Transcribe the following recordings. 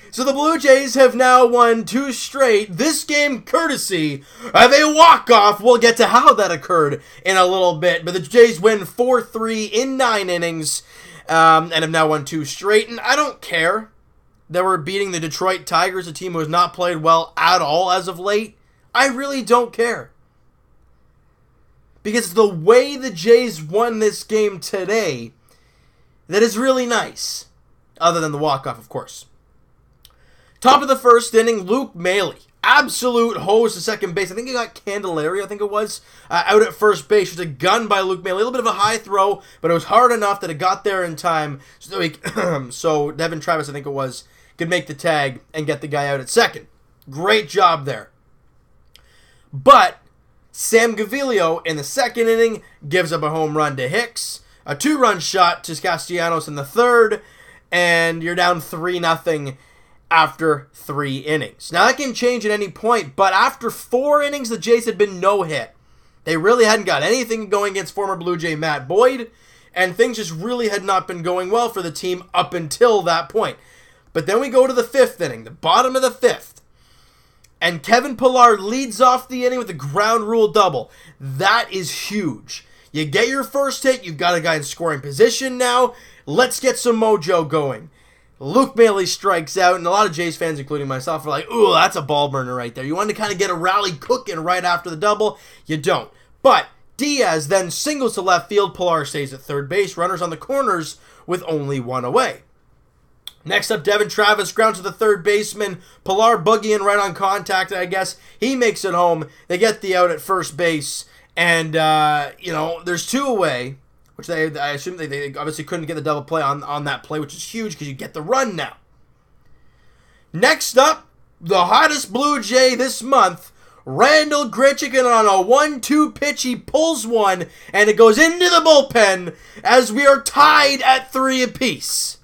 So the Blue Jays have now won 2 straight, this game courtesy of a walk-off. We'll get to how that occurred in a little bit, but the Jays win 4-3 in 9 innings and have now won 2 straight, and I don't care that we're beating the Detroit Tigers, a team who has not played well at all as of late. I really don't care. Because the way the Jays won this game today, that is really nice. Other than the walk-off, of course. Top of the first inning, Luke Maile. Absolute hose to second base. I think he got Candelario, out at first base. It was a gun by Luke Maile. A little bit of a high throw, but it was hard enough that it got there in time. So Devin Travis, could make the tag and get the guy out at second. Great job there. But Sam Gaviglio in the second inning gives up a home run to Hicks. A 2-run shot to Castellanos in the third. And you're down 3-0 after 3 innings. Now, that can change at any point, but after 4 innings, the Jays had been no hit. They really hadn't got anything going against former Blue Jay Matt Boyd, and things just really had not been going well for the team up until that point. But then we go to the 5th inning, the bottom of the 5th, and Kevin Pillar leads off the inning with a ground rule double. That is huge. You get your first hit, you've got a guy in scoring position now. Let's get some mojo going. Luke Maile strikes out, and a lot of Jays fans, including myself, are like, ooh, that's a ball burner right there. You want to kind of get a rally cooking right after the double. You don't. But Diaz then singles to left field. Pillar stays at third base. Runners on the corners with only 1 away. Next up, Devin Travis grounds to the third baseman. Pillar boogieing right on contact, I guess. He makes it home. They get the out at first base. And, there's 2 away. Which I assume they obviously couldn't get the double play on that play, which is huge because you get the run now. Next up, the hottest Blue Jay this month, Randall Grichuk, and on a 1-2 pitch, he pulls one, and it goes into the bullpen as we are tied at 3 apiece.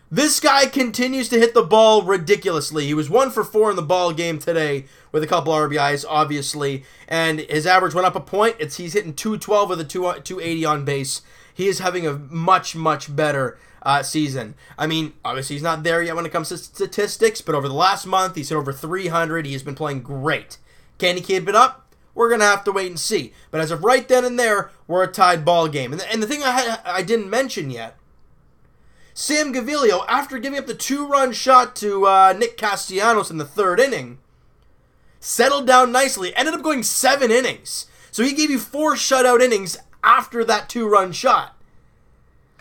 This guy continues to hit the ball ridiculously. He was 1 for 4 in the ball game today with a couple RBIs, obviously, and his average went up a point. He's hitting 212 with a 280 on base. He is having a much, much better season. I mean, obviously he's not there yet when it comes to statistics, but over the last month, he's hit over 300. He has been playing great. Can he keep it up? We're going to have to wait and see. But as of right then and there, we're a tied ball game. And the thing I didn't mention yet, Sam Gaviglio, after giving up the 2-run shot to Nick Castellanos in the 3rd inning, settled down nicely, ended up going 7 innings. So he gave you 4 shutout innings after that 2-run shot.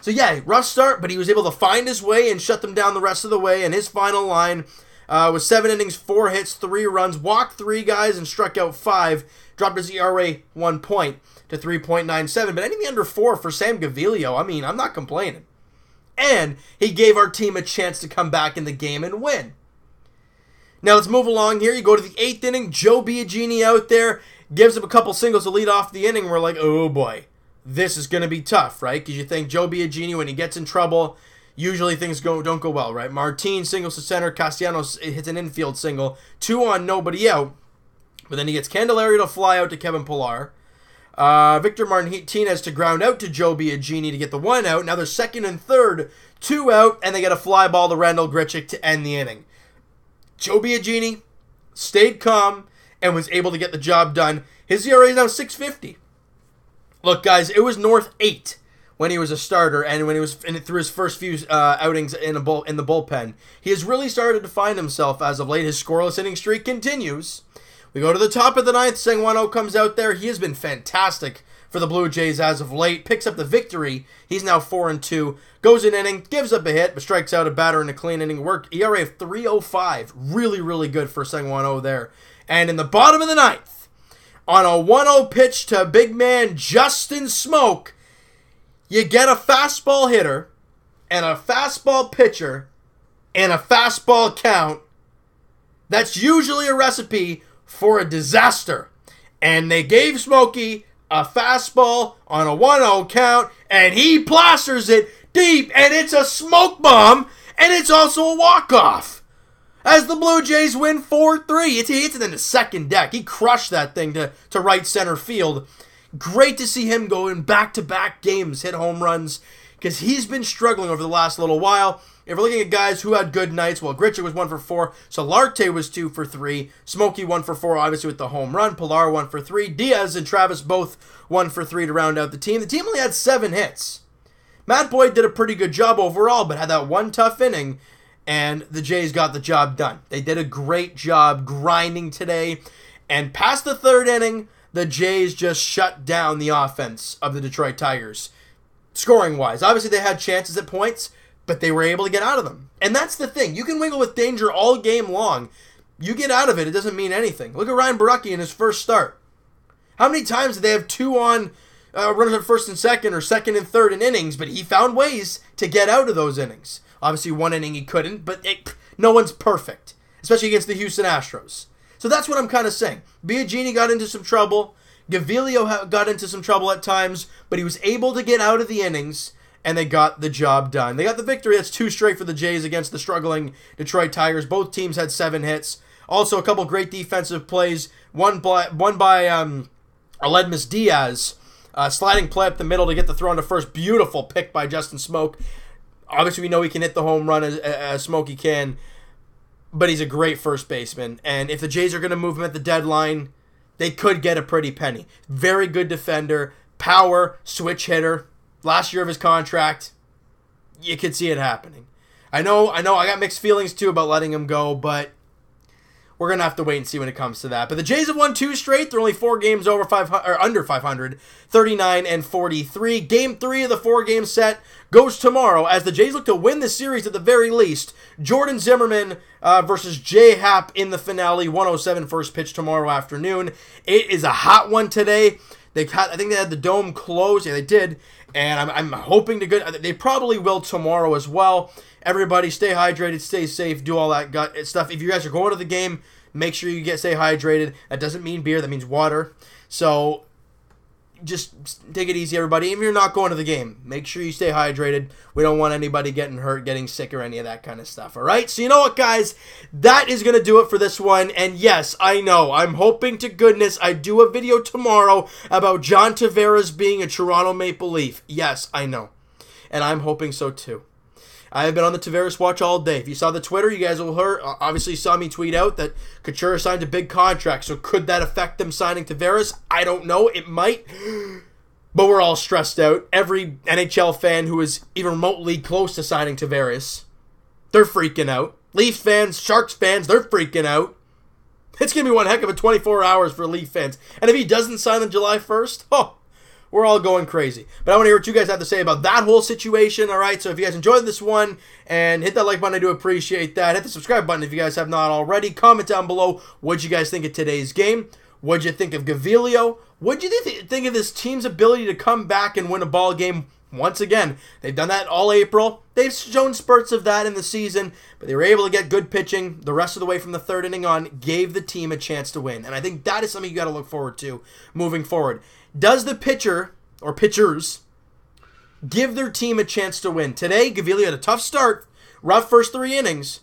So yeah, rough start, but he was able to find his way and shut them down the rest of the way, and his final line was 7 innings, 4 hits, 3 runs, walked 3 guys, and struck out 5, dropped his ERA 1 point to 3.97, but anything under 4 for Sam Gaviglio, I mean, I'm not complaining. And he gave our team a chance to come back in the game and win. Now let's move along here. You go to the 8th inning. Joe Biagini out there gives up a couple singles to lead off the inning. We're like, oh boy, this is going to be tough, right? Because you think Joe Biagini, when he gets in trouble, usually things don't go well, right? Martin singles to center. Castellanos hits an infield single. 2 on, nobody out. But then he gets Candelario to fly out to Kevin Pillar. Victor Martinez to ground out to Joe Biagini to get the 1 out. Now they're 2nd and 3rd, 2 out, and they get a fly ball to Randall Grichuk to end the inning. Joe Biagini stayed calm and was able to get the job done. His ERA is now 6.50. Look, guys, it was North 8 when he was a starter and when he was through his first few outings in the bullpen. He has really started to find himself as of late. His scoreless inning streak continues. We go to the top of the 9th. Sengwano comes out there. He has been fantastic for the Blue Jays as of late. Picks up the victory. He's now 4-2. Goes an inning, gives up a hit, but strikes out a batter in a clean inning work. ERA of 3.05. Really, really good for Sengwano there. And in the bottom of the 9th, on a 1-0 pitch to big man Justin Smoak, you get a fastball hitter and a fastball pitcher and a fastball count. That's usually a recipe for a disaster. And they gave Smokey a fastball on a 1-0 count, and he plasters it deep, and it's a smoke bomb, and it's also a walk-off. As the Blue Jays win 4-3. He hits it in the second deck. He crushed that thing to right center field. Great to see him go in back-to-back games, hit home runs, because he's been struggling over the last little while. If we're looking at guys who had good nights, well, Gritcher was 1 for 4. Solarte was 2 for 3. Smokey 1 for 4, obviously with the home run. Pilar 1 for 3. Diaz and Travis both 1 for 3 to round out the team. The team only had 7 hits. Matt Boyd did a pretty good job overall, but had that one tough inning, and the Jays got the job done. They did a great job grinding today, and past the 3rd inning, the Jays just shut down the offense of the Detroit Tigers, scoring-wise. Obviously, they had chances at points, but they were able to get out of them. And that's the thing. You can wiggle with danger all game long. You get out of it, it doesn't mean anything. Look at Ryan Borucki in his first start. How many times did they have 2 on runners on 1st and 2nd or 2nd and 3rd in innings, but he found ways to get out of those innings. Obviously, 1 inning he couldn't, but no one's perfect, especially against the Houston Astros. So that's what I'm kind of saying. Biagini got into some trouble. Gaviglio got into some trouble at times, but he was able to get out of the innings, and they got the job done. They got the victory. That's 2 straight for the Jays against the struggling Detroit Tigers. Both teams had 7 hits. Also, a couple great defensive plays. One by Aledmus Diaz, sliding play up the middle to get the throw into first. Beautiful pick by Justin Smoak. Obviously, we know he can hit the home run as Smokey can, but he's a great first baseman. And if the Jays are going to move him at the deadline, they could get a pretty penny. Very good defender, power, switch hitter. Last year of his contract, you could see it happening. I know, I got mixed feelings too about letting him go, but we're going to have to wait and see when it comes to that. But the Jays have won 2 straight. They're only 4 games over 500, or under 500, 39 and 43. Game 3 of the 4-game set goes tomorrow as the Jays look to win the series at the very least. Jordan Zimmerman versus J.A Happ in the finale, 1:07 first pitch tomorrow afternoon. It is a hot one today. I think they had the dome closed. Yeah, they did. And I'm hoping to good. They probably will tomorrow as well. Everybody stay hydrated, stay safe, do all that stuff. If you guys are going to the game, make sure you stay hydrated. That doesn't mean beer. That means water. So just take it easy, everybody. Even if you're not going to the game, make sure you stay hydrated. We don't want anybody getting hurt, getting sick, or any of that kind of stuff, all right? So you know what, guys? That is going to do it for this one. And yes, I know, I'm hoping to goodness I do a video tomorrow about John Tavares being a Toronto Maple Leaf. Yes, I know. And I'm hoping so too. I have been on the Tavares watch all day. If you saw the Twitter, you guys will obviously saw me tweet out that Couture signed a big contract. So could that affect them signing Tavares? I don't know. It might. But we're all stressed out. Every NHL fan who is even remotely close to signing Tavares, they're freaking out. Leafs fans, Sharks fans, they're freaking out. It's going to be one heck of a 24 hours for Leaf fans. And if he doesn't sign on July 1st, we're all going crazy. But I want to hear what you guys have to say about that whole situation, all right? So if you guys enjoyed this one, and hit that like button, I do appreciate that. Hit the subscribe button if you guys have not already. Comment down below what you guys think of today's game. What'd you think of Gaviglio? What'd you think of this team's ability to come back and win a ball game once again? They've done that all April. They've shown spurts of that in the season, but they were able to get good pitching the rest of the way from the 3rd inning on, gave the team a chance to win. And I think that is something you got to look forward to moving forward. Does the pitcher or pitchers give their team a chance to win? Today, Gaviglio had a tough start, rough first 3 innings,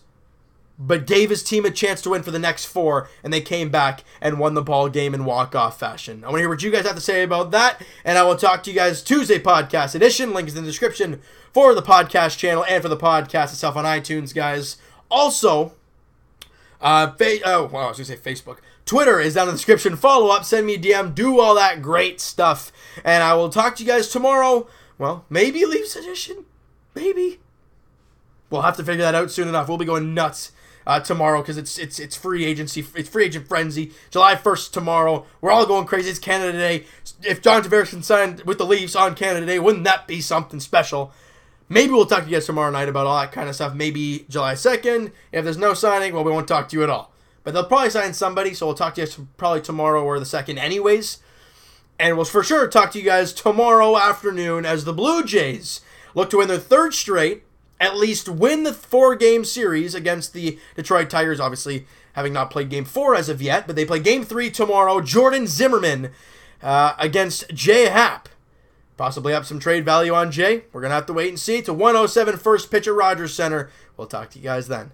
but gave his team a chance to win for the next 4, and they came back and won the ball game in walk-off fashion. I want to hear what you guys have to say about that, and I will talk to you guys Tuesday podcast edition. Link is in the description for the podcast channel and for the podcast itself on iTunes, guys. Also, I was going to say Facebook. Twitter is down in the description. Follow up, send me a DM, do all that great stuff. And I will talk to you guys tomorrow. Well, maybe Leafs edition. Maybe. We'll have to figure that out soon enough. We'll be going nuts tomorrow because it's free agency. It's free agent frenzy. July 1st tomorrow. We're all going crazy. It's Canada Day. If John Tavares can sign with the Leafs on Canada Day, wouldn't that be something special? Maybe we'll talk to you guys tomorrow night about all that kind of stuff. Maybe July 2nd. If there's no signing, well, we won't talk to you at all. But they'll probably sign somebody, so we'll talk to you guys probably tomorrow or the 2nd anyways. And we'll for sure talk to you guys tomorrow afternoon as the Blue Jays look to win their 3rd straight, at least win the 4-game series against the Detroit Tigers, obviously having not played Game 4 as of yet. But they play Game 3 tomorrow. Jordan Zimmerman against J.A Happ. Possibly up some trade value on Jay. We're going to have to wait and see. It's a 1:07 first pitch at Rogers Center. We'll talk to you guys then.